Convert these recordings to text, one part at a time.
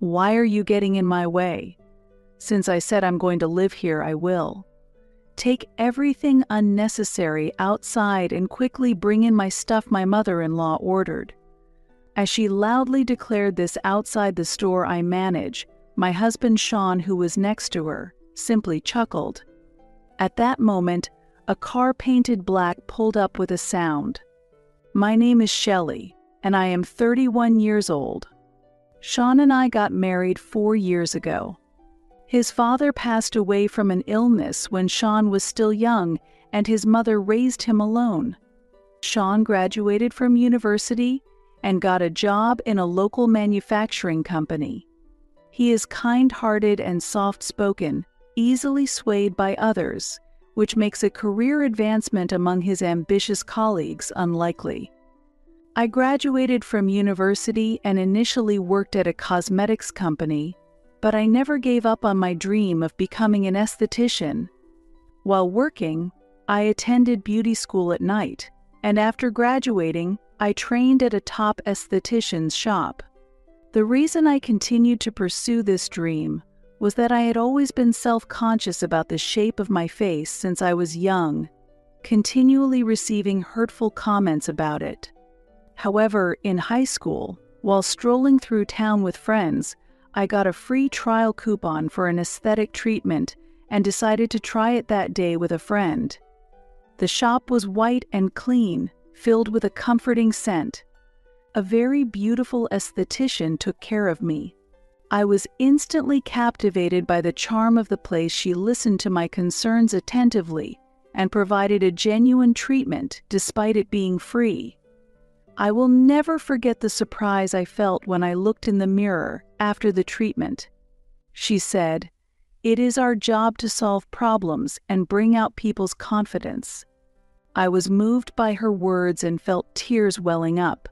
Why are you getting in my way? Since I said I'm going to live here, I will. Take everything unnecessary outside and quickly bring in my stuff my mother-in-law ordered." As she loudly declared this outside the store I manage, my husband Sean, who was next to her, simply chuckled. At that moment, a car painted black pulled up with a sound. "My name is Shelley, and I am 31 years old. Sean and I got married 4 years ago. His father passed away from an illness when Sean was still young, and his mother raised him alone. Sean graduated from university and got a job in a local manufacturing company. He is kind-hearted and soft-spoken, easily swayed by others, which makes a career advancement among his ambitious colleagues unlikely. I graduated from university and initially worked at a cosmetics company, but I never gave up on my dream of becoming an esthetician. While working, I attended beauty school at night, and after graduating, I trained at a top esthetician's shop. The reason I continued to pursue this dream was that I had always been self-conscious about the shape of my face since I was young, continually receiving hurtful comments about it. However, in high school, while strolling through town with friends, I got a free trial coupon for an aesthetic treatment and decided to try it that day with a friend. The shop was white and clean, filled with a comforting scent. A very beautiful esthetician took care of me. I was instantly captivated by the charm of the place. She listened to my concerns attentively and provided a genuine treatment despite it being free. I will never forget the surprise I felt when I looked in the mirror after the treatment. She said, "It is our job to solve problems and bring out people's confidence." I was moved by her words and felt tears welling up.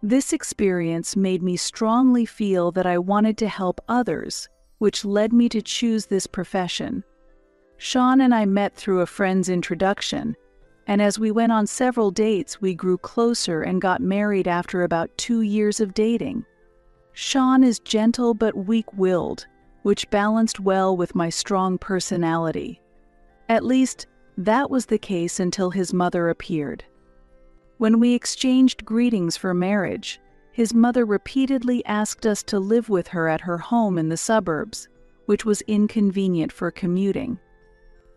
This experience made me strongly feel that I wanted to help others, which led me to choose this profession. Sean and I met through a friend's introduction, and as we went on several dates, we grew closer and got married after about 2 years of dating. Sean is gentle but weak-willed, which balanced well with my strong personality. At least, that was the case until his mother appeared. When we exchanged greetings for marriage, his mother repeatedly asked us to live with her at her home in the suburbs, which was inconvenient for commuting.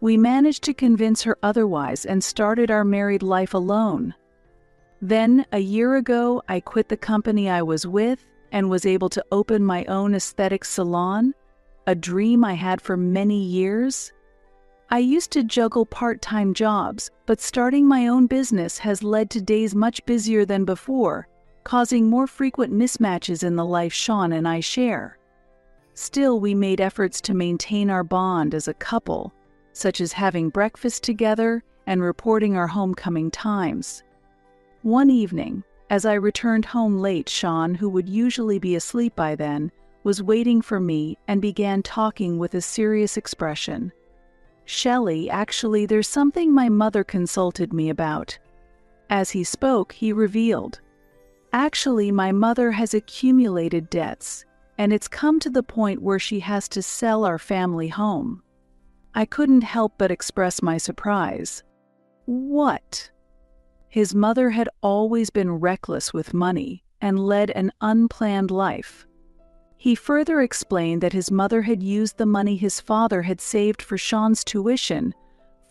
We managed to convince her otherwise and started our married life alone. Then, a year ago, I quit the company I was with and was able to open my own aesthetic salon, a dream I had for many years. I used to juggle part-time jobs, but starting my own business has led to days much busier than before, causing more frequent mismatches in the life Sean and I share. Still, we made efforts to maintain our bond as a couple, such as having breakfast together and reporting our homecoming times. One evening, as I returned home late, Sean, who would usually be asleep by then, was waiting for me and began talking with a serious expression. "Shelley, actually, there's something my mother consulted me about." As he spoke, he revealed, "Actually, my mother has accumulated debts, and it's come to the point where she has to sell our family home." I couldn't help but express my surprise. What? His mother had always been reckless with money and led an unplanned life. He further explained that his mother had used the money his father had saved for Sean's tuition,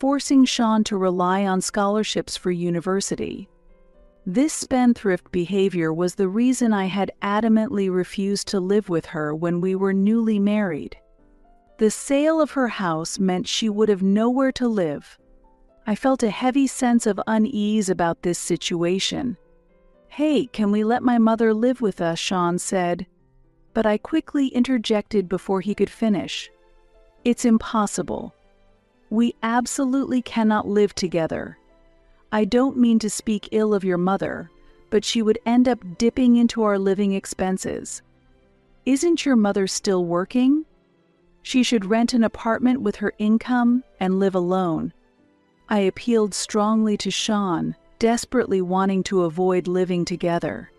forcing Sean to rely on scholarships for university. This spendthrift behavior was the reason I had adamantly refused to live with her when we were newly married. The sale of her house meant she would have nowhere to live. I felt a heavy sense of unease about this situation. "Hey, can we let my mother live with us?" Sean said. But I quickly interjected before he could finish. "It's impossible. We absolutely cannot live together. I don't mean to speak ill of your mother, but she would end up dipping into our living expenses. Isn't your mother still working? She should rent an apartment with her income and live alone." I appealed strongly to Sean, desperately wanting to avoid living together.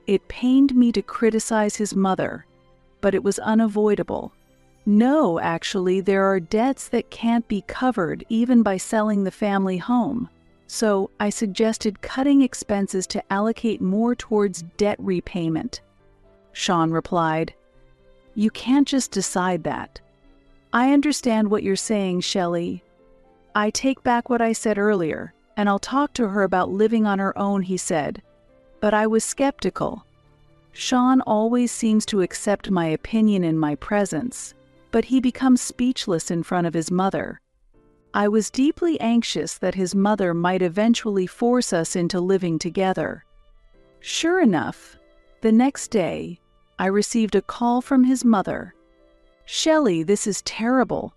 It pained me to criticize his mother, but it was unavoidable. No, actually, there are debts that can't be covered even by selling the family home. So I suggested cutting expenses to allocate more towards debt repayment. Sean replied, "You can't just decide that." "I understand what you're saying, Shelley. I take back what I said earlier, and I'll talk to her about living on her own," he said. But I was skeptical. Sean always seems to accept my opinion in my presence, but he becomes speechless in front of his mother. I was deeply anxious that his mother might eventually force us into living together. Sure enough, the next day, I received a call from his mother. "Shelley, this is terrible.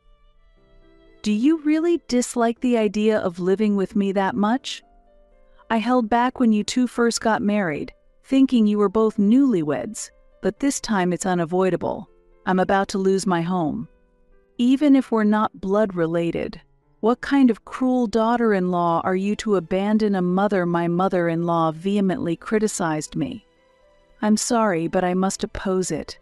Do you really dislike the idea of living with me that much? I held back when you two first got married, thinking you were both newlyweds, but this time it's unavoidable. I'm about to lose my home. Even if we're not blood related, what kind of cruel daughter-in-law are you to abandon a mother?" My mother-in-law vehemently criticized me. "I'm sorry, but I must oppose it.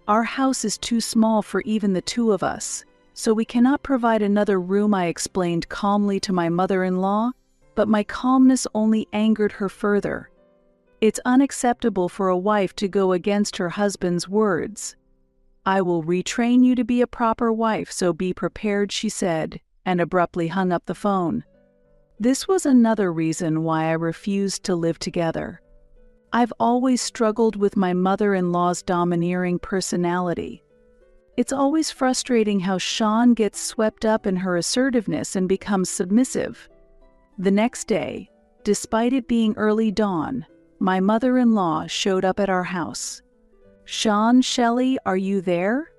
Our house is too small for even the two of us, so we cannot provide another room," I explained calmly to my mother-in-law, but my calmness only angered her further. It's unacceptable for a wife to go against her husband's words. "I will retrain you to be a proper wife, so be prepared," she said, and abruptly hung up the phone. This was another reason why I refused to live together. I've always struggled with my mother-in-law's domineering personality. It's always frustrating how Sean gets swept up in her assertiveness and becomes submissive. The next day, despite it being early dawn, my mother-in-law showed up at our house. "Sean, Shelley, are you there?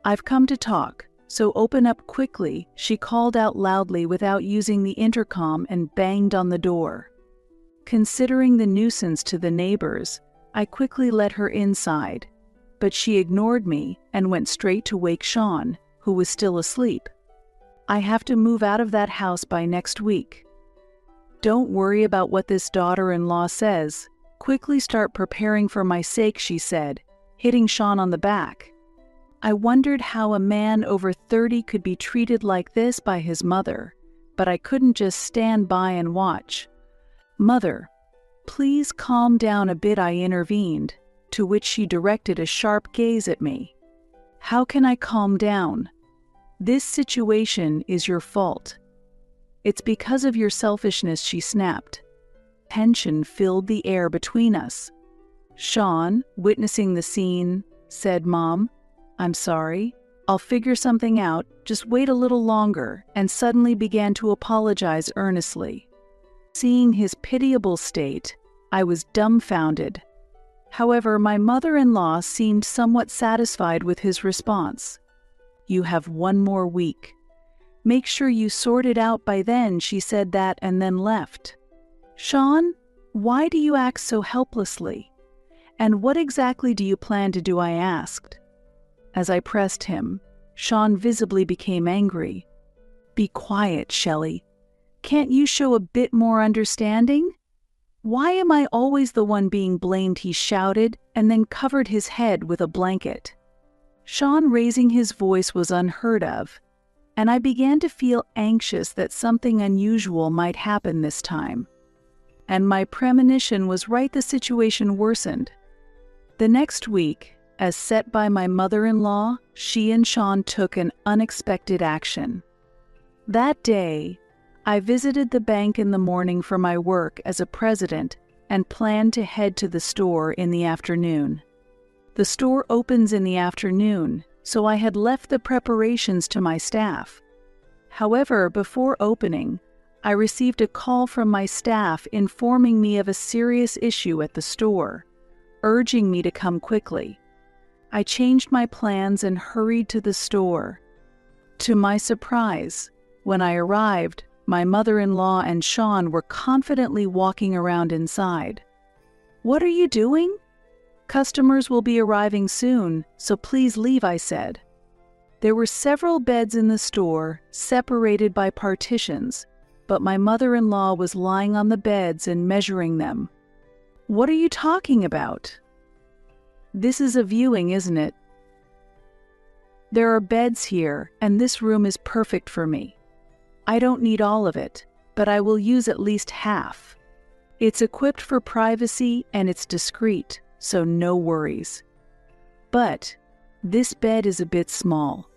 I've come to talk, so open up quickly," she called out loudly without using the intercom and banged on the door. Considering the nuisance to the neighbors, I quickly let her inside, but she ignored me and went straight to wake Sean, who was still asleep. "I have to move out of that house by next week. Don't worry about what this daughter-in-law says. Quickly start preparing for my sake," she said, hitting Sean on the back. I wondered how a man over 30 could be treated like this by his mother, but I couldn't just stand by and watch. "Mother, please calm down a bit," I intervened, to which she directed a sharp gaze at me. "How can I calm down? This situation is your fault. It's because of your selfishness," she snapped. Tension filled the air between us. Sean, witnessing the scene, said, "Mom, I'm sorry. I'll figure something out. Just wait a little longer," and suddenly began to apologize earnestly. Seeing his pitiable state, I was dumbfounded. However, my mother-in-law seemed somewhat satisfied with his response. "You have one more week. Make sure you sort it out by then," she said that and then left. "Sean, why do you act so helplessly? And what exactly do you plan to do?" I asked. As I pressed him, Sean visibly became angry. "Be quiet, Shelley. Can't you show a bit more understanding? Why am I always the one being blamed?" he shouted, and then covered his head with a blanket. Sean raising his voice was unheard of, and I began to feel anxious that something unusual might happen this time. And my premonition was right, the situation worsened. The next week, as set by my mother-in-law, she and Sean took an unexpected action. That day, I visited the bank in the morning for my work as a president and planned to head to the store in the afternoon. The store opens in the afternoon, so I had left the preparations to my staff. However, before opening, I received a call from my staff informing me of a serious issue at the store, urging me to come quickly. I changed my plans and hurried to the store. To my surprise, when I arrived, my mother-in-law and Sean were confidently walking around inside. "What are you doing?" "Customers will be arriving soon, so please leave," I said. There were several beds in the store, separated by partitions, but my mother-in-law was lying on the beds and measuring them. "What are you talking about?" This is a viewing, isn't it? There are beds here, and this room is perfect for me. I don't need all of it, but I will use at least half. It's equipped for privacy and it's discreet, so no worries. But this bed is a bit small.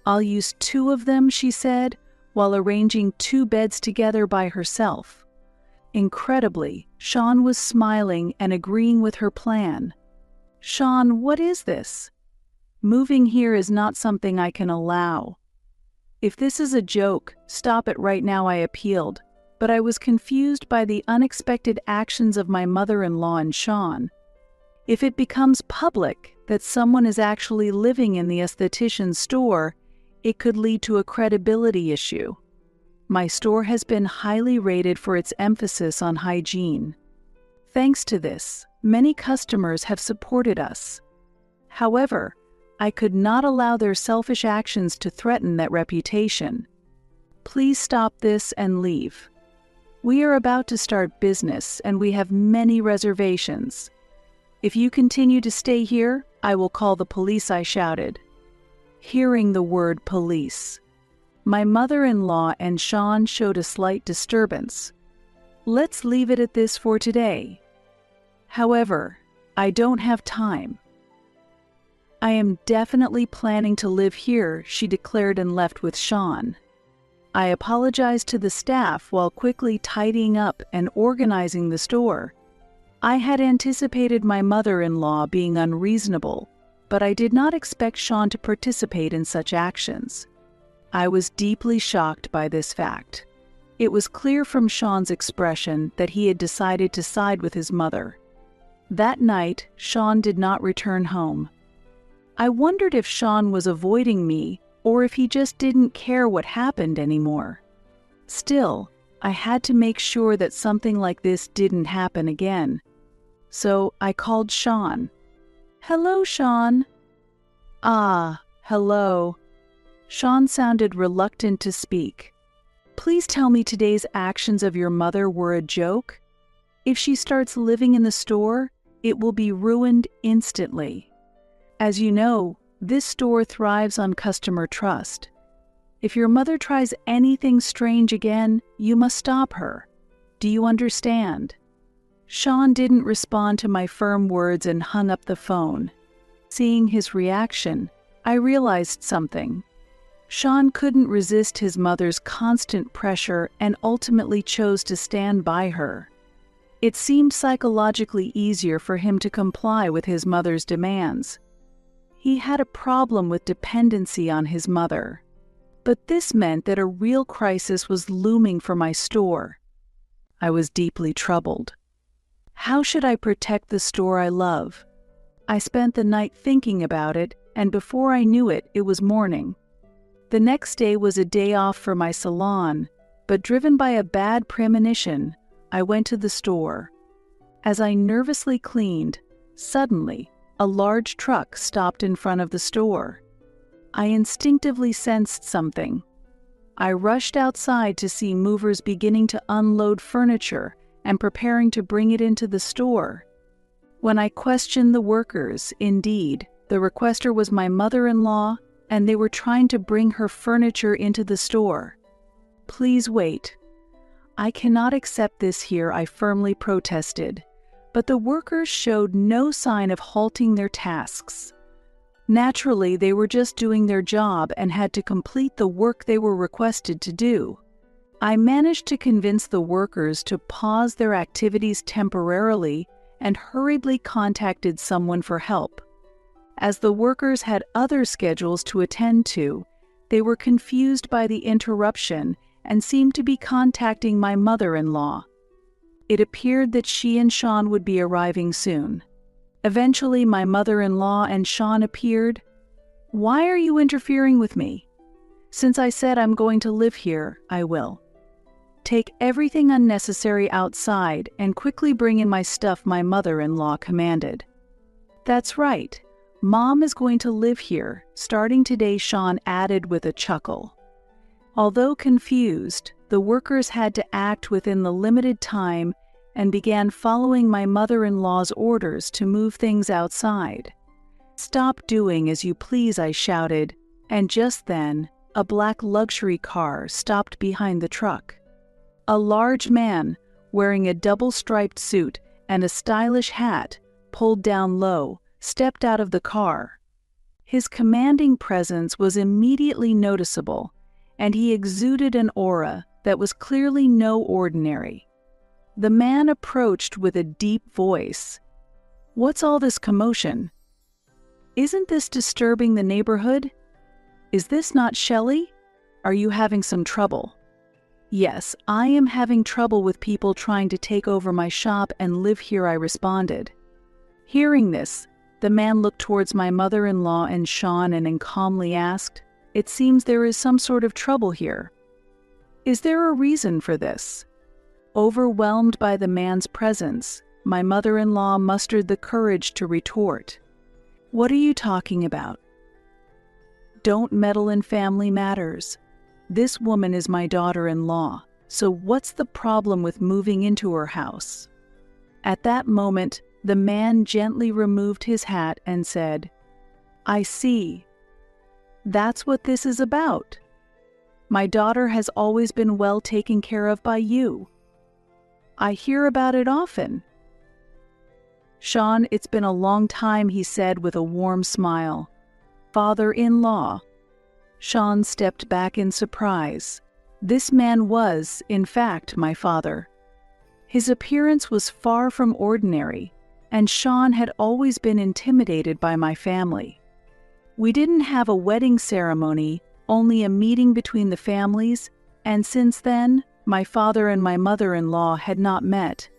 I'll use 2 of them, she said, while arranging 2 beds together by herself. Incredibly, Sean was smiling and agreeing with her plan. Sean, what is this? Moving here is not something I can allow. If this is a joke, stop it right now, I appealed, but I was confused by the unexpected actions of my mother-in-law and Sean. If it becomes public that someone is actually living in the esthetician's store, it could lead to a credibility issue. My store has been highly rated for its emphasis on hygiene. Thanks to this, many customers have supported us. However, I could not allow their selfish actions to threaten that reputation. Please stop this and leave. We are about to start business and we have many reservations. If you continue to stay here, I will call the police, I shouted. Hearing the word police, my mother-in-law and Sean showed a slight disturbance. Let's leave it at this for today. However, I don't have time. I am definitely planning to live here, she declared and left with Sean. I apologized to the staff while quickly tidying up and organizing the store. I had anticipated my mother-in-law being unreasonable, but I did not expect Sean to participate in such actions. I was deeply shocked by this fact. It was clear from Sean's expression that he had decided to side with his mother. That night, Sean did not return home. I wondered if Sean was avoiding me or if he just didn't care what happened anymore. Still, I had to make sure that something like this didn't happen again. So I called Sean. Hello, Sean. Ah, hello. Sean sounded reluctant to speak. Please tell me today's actions of your mother were a joke? If she starts living in the store, it will be ruined instantly. As you know, this store thrives on customer trust. If your mother tries anything strange again, you must stop her. Do you understand? Sean didn't respond to my firm words and hung up the phone. Seeing his reaction, I realized something. Sean couldn't resist his mother's constant pressure and ultimately chose to stand by her. It seemed psychologically easier for him to comply with his mother's demands. He had a problem with dependency on his mother. But this meant that a real crisis was looming for my store. I was deeply troubled. How should I protect the store I love? I spent the night thinking about it, and before I knew it, it was morning. The next day was a day off for my salon, but driven by a bad premonition, I went to the store. As I nervously cleaned, suddenly, a large truck stopped in front of the store. I instinctively sensed something. I rushed outside to see movers beginning to unload furniture and preparing to bring it into the store. When I questioned the workers, indeed, the requester was my mother-in-law, and they were trying to bring her furniture into the store. Please wait. I cannot accept this here, I firmly protested. But the workers showed no sign of halting their tasks. Naturally, they were just doing their job and had to complete the work they were requested to do. I managed to convince the workers to pause their activities temporarily and hurriedly contacted someone for help. As the workers had other schedules to attend to, they were confused by the interruption and seemed to be contacting my mother-in-law. It appeared that she and Sean would be arriving soon. Eventually, my mother-in-law and Sean appeared. Why are you interfering with me? Since I said I'm going to live here, I will. Take everything unnecessary outside and quickly bring in my stuff, my mother-in-law commanded. That's right. Mom is going to live here, starting today, Sean added with a chuckle. Although confused, the workers had to act within the limited time and began following my mother-in-law's orders to move things outside. "Stop doing as you please," I shouted, and just then, a black luxury car stopped behind the truck. A large man, wearing a double-striped suit and a stylish hat, pulled down low, stepped out of the car. His commanding presence was immediately noticeable, and he exuded an aura that was clearly no ordinary. The man approached with a deep voice. "What's all this commotion? Isn't this disturbing the neighborhood? Is this not Shelley? Are you having some trouble?" "Yes, I am having trouble with people trying to take over my shop and live here," I responded. Hearing this, the man looked towards my mother-in-law and Sean and calmly asked, "It seems there is some sort of trouble here. Is there a reason for this?" Overwhelmed by the man's presence, my mother-in-law mustered the courage to retort, "What are you talking about? Don't meddle in family matters. This woman is my daughter-in-law, so what's the problem with moving into her house?" At that moment, the man gently removed his hat and said, "I see. That's what this is about. My daughter has always been well taken care of by you. I hear about it often." "Sean, it's been a long time," he said with a warm smile. "Father-in-law." Sean stepped back in surprise. This man was, in fact, my father. His appearance was far from ordinary, and Sean had always been intimidated by my family. We didn't have a wedding ceremony, only a meeting between the families, and since then, my father and my mother-in-law had not met.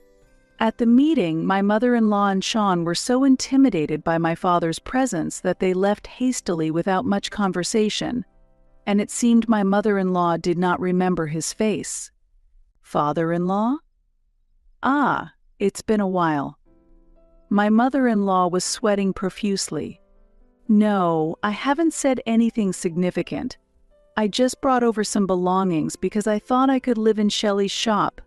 At the meeting, my mother-in-law and Sean were so intimidated by my father's presence that they left hastily without much conversation, and it seemed my mother-in-law did not remember his face. "Father-in-law? Ah, it's been a while." My mother-in-law was sweating profusely. "No, I haven't said anything significant. I just brought over some belongings because I thought I could live in Shelley's shop.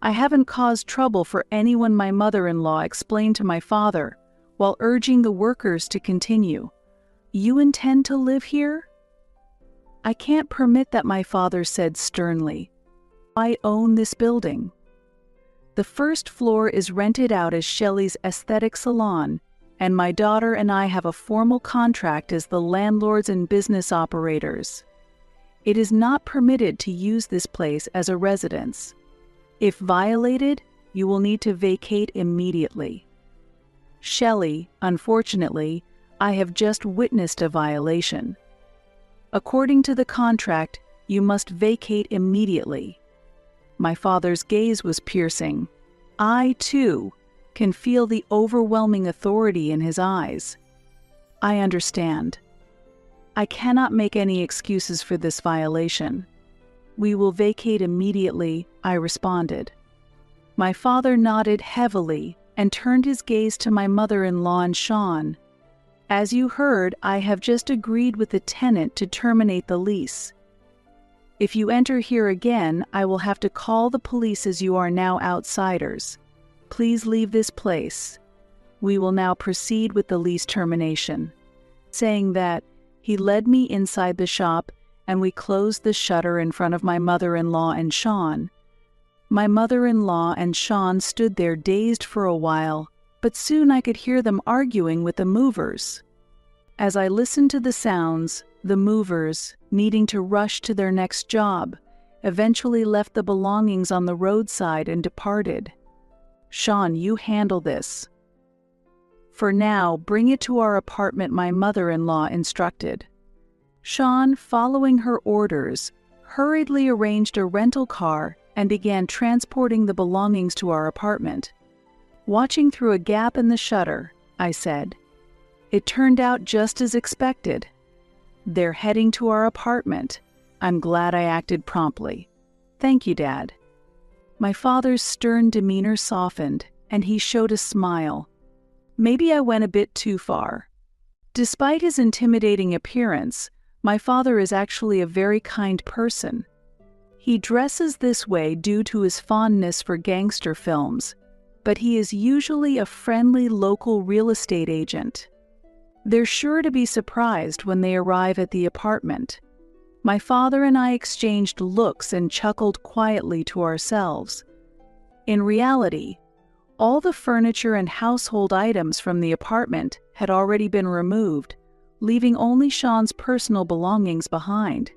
I haven't caused trouble for anyone," my mother-in-law explained to my father, while urging the workers to continue. "You intend to live here?" "I can't permit that," my father said sternly. "I own this building. The first floor is rented out as Shelley's aesthetic salon, and my daughter and I have a formal contract as the landlords and business operators. It is not permitted to use this place as a residence. If violated, you will need to vacate immediately." "Shelley, unfortunately, I have just witnessed a violation. According to the contract, you must vacate immediately." My father's gaze was piercing. I, too, can feel the overwhelming authority in his eyes. "I understand. I cannot make any excuses for this violation. We will vacate immediately," I responded. My father nodded heavily and turned his gaze to my mother-in-law and Sean. "As you heard, I have just agreed with the tenant to terminate the lease. If you enter here again, I will have to call the police as you are now outsiders. Please leave this place. We will now proceed with the lease termination." Saying that, he led me inside the shop and we closed the shutter in front of my mother-in-law and Sean. My mother-in-law and Sean stood there dazed for a while, but soon I could hear them arguing with the movers. As I listened to the sounds, the movers, needing to rush to their next job, eventually left the belongings on the roadside and departed. "Sean, you handle this. For now, bring it to our apartment," my mother-in-law instructed. Sean, following her orders, hurriedly arranged a rental car and began transporting the belongings to our apartment. Watching through a gap in the shutter, I said, "It turned out just as expected. They're heading to our apartment. I'm glad I acted promptly." "Thank you, Dad." My father's stern demeanor softened, and he showed a smile. Maybe I went a bit too far. Despite his intimidating appearance, my father is actually a very kind person. He dresses this way due to his fondness for gangster films, but he is usually a friendly local real estate agent. They're sure to be surprised when they arrive at the apartment. My father and I exchanged looks and chuckled quietly to ourselves. In reality, all the furniture and household items from the apartment had already been removed, leaving only Sean's personal belongings behind.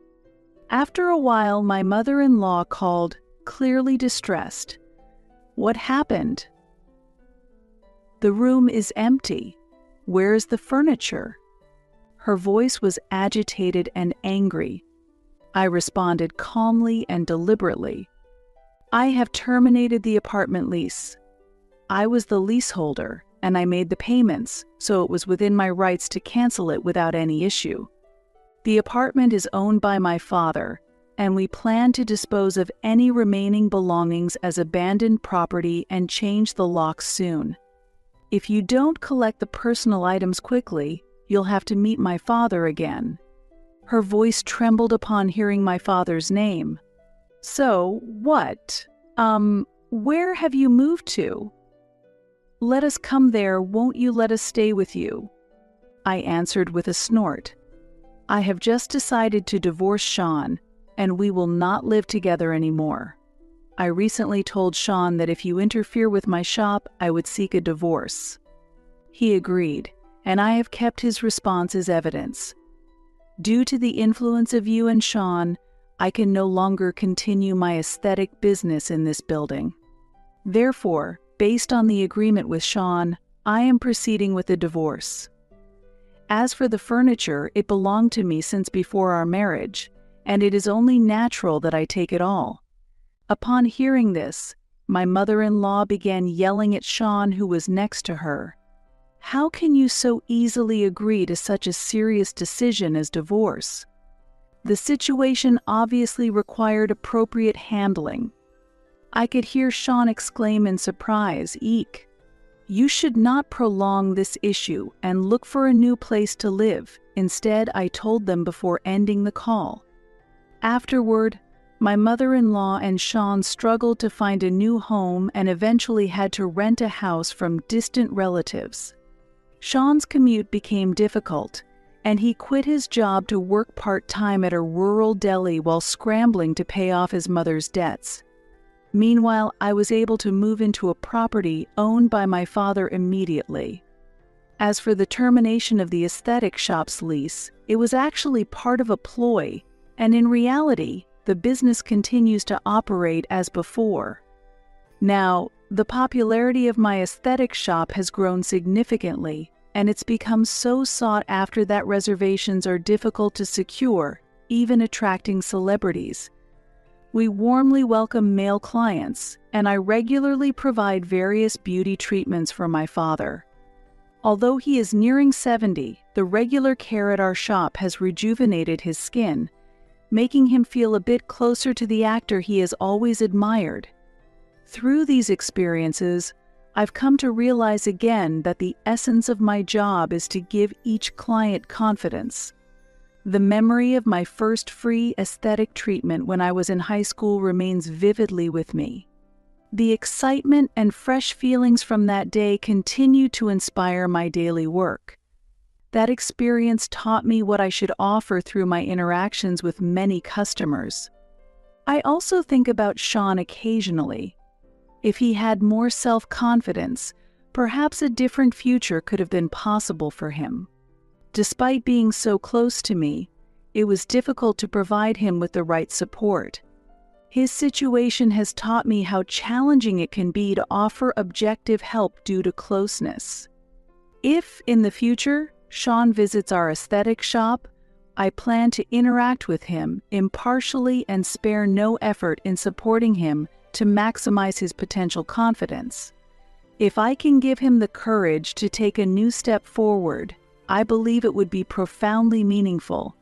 After a while, my mother-in-law called, clearly distressed. "What happened?" "The room is empty. Where's the furniture?" Her voice was agitated and angry. I responded calmly and deliberately. "I have terminated the apartment lease. I was the leaseholder, and I made the payments, so it was within my rights to cancel it without any issue. The apartment is owned by my father, and we plan to dispose of any remaining belongings as abandoned property and change the locks soon. If you don't collect the personal items quickly, you'll have to meet my father again." Her voice trembled upon hearing my father's name. "So, what? Where have you moved to?" "Let us come there, won't you let us stay with you?" I answered with a snort. "I have just decided to divorce Sean, and we will not live together anymore. I recently told Sean that if you interfere with my shop, I would seek a divorce." He agreed, and I have kept his response as evidence. Due to the influence of you and Sean, I can no longer continue my aesthetic business in this building. Therefore, based on the agreement with Sean, I am proceeding with the divorce. As for the furniture, it belonged to me since before our marriage, and it is only natural that I take it all. Upon hearing this, my mother-in-law began yelling at Sean, who was next to her. "How can you so easily agree to such a serious decision as divorce?" The situation obviously required appropriate handling. I could hear Sean exclaim in surprise, "Eek! You should not prolong this issue and look for a new place to live." Instead, I told them before ending the call. Afterward, my mother-in-law and Sean struggled to find a new home and eventually had to rent a house from distant relatives. Sean's commute became difficult, and he quit his job to work part-time at a rural deli while scrambling to pay off his mother's debts. Meanwhile, I was able to move into a property owned by my father immediately. As for the termination of the aesthetic shop's lease, it was actually part of a ploy, and in reality, the business continues to operate as before. Now, the popularity of my aesthetic shop has grown significantly, and it's become so sought after that reservations are difficult to secure, even attracting celebrities. We warmly welcome male clients, and I regularly provide various beauty treatments for my father. Although he is nearing 70, the regular care at our shop has rejuvenated his skin, making him feel a bit closer to the actor he has always admired. Through these experiences, I've come to realize again that the essence of my job is to give each client confidence. The memory of my first free aesthetic treatment when I was in high school remains vividly with me. The excitement and fresh feelings from that day continue to inspire my daily work. That experience taught me what I should offer through my interactions with many customers. I also think about Sean occasionally. If he had more self-confidence, perhaps a different future could have been possible for him. Despite being so close to me, it was difficult to provide him with the right support. His situation has taught me how challenging it can be to offer objective help due to closeness. If, in the future, Sean visits our aesthetic shop, I plan to interact with him impartially and spare no effort in supporting him to maximize his potential confidence. If I can give him the courage to take a new step forward, I believe it would be profoundly meaningful,